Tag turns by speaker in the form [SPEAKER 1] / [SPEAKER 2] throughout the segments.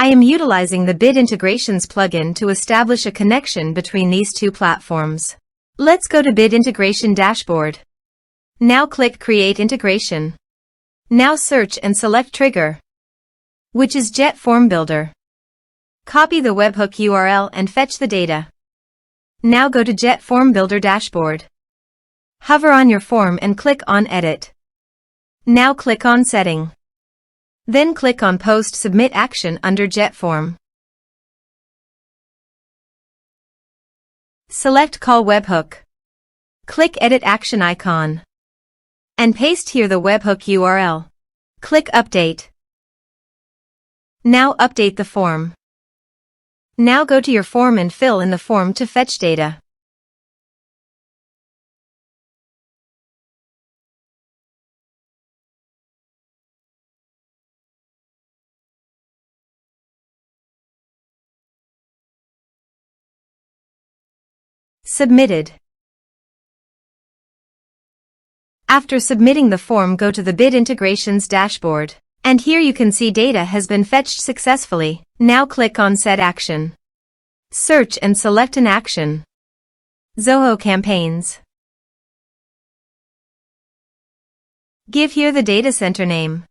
[SPEAKER 1] I am utilizing the Bit Integrations plugin to establish a connection between these two platforms. Let's go to Bit Integration Dashboard. Now click Create Integration. Now search and select Trigger, which is JetFormBuilder. Copy the webhook URL and fetch the data. Now go to JetFormBuilder Dashboard. Hover on your form and click on Edit. Now click on Setting. Then click on Post Submit Action under JetForm. Select Call Webhook. Click Edit Action icon. And paste here the webhook URL. Click Update. Now update the form. Now go to your form and fill in the form to fetch data. Submitted. After submitting the form, go to the Bit Integrations dashboard. And here you can see data has been fetched successfully. Now click on Set Action. Search and select an action. Zoho Campaigns. Give here the data center name.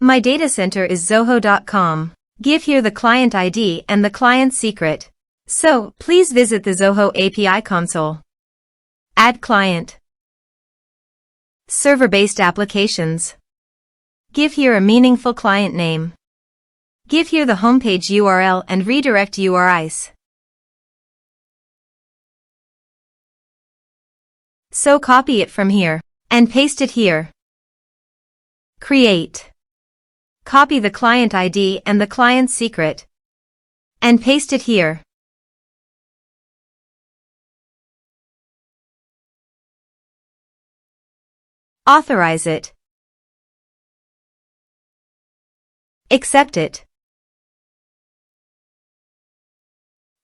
[SPEAKER 1] My data center is zoho.com. Give here the client ID and the client secret. So, please visit the Zoho API console. Add client. Server-based applications. Give here a meaningful client name. Give here the homepage URL and redirect URIs. So copy it from here and paste it here. Create. Copy the client ID and the client secret and paste it here. Authorize it. Accept it.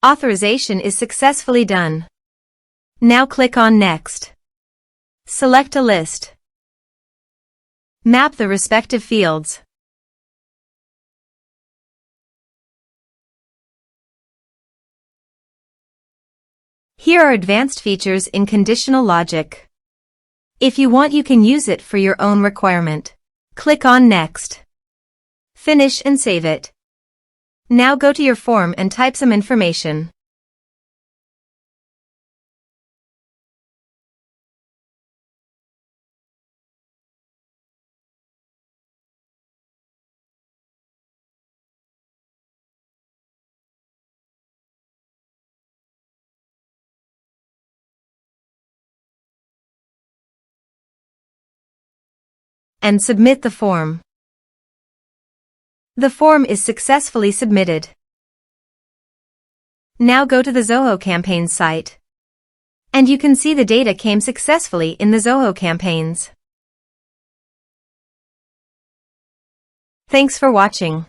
[SPEAKER 1] Authorization is successfully done. Now click on Next. Select a list. Map the respective fields. Here are advanced features in conditional logic. If you want, you can use it for your own requirement. Click on Next. Finish and save it. Now go to your form and type some information. And submit the form. The form is successfully submitted. Now go to the Zoho Campaigns site. And you can see the data came successfully in the Zoho Campaigns. Thanks for watching.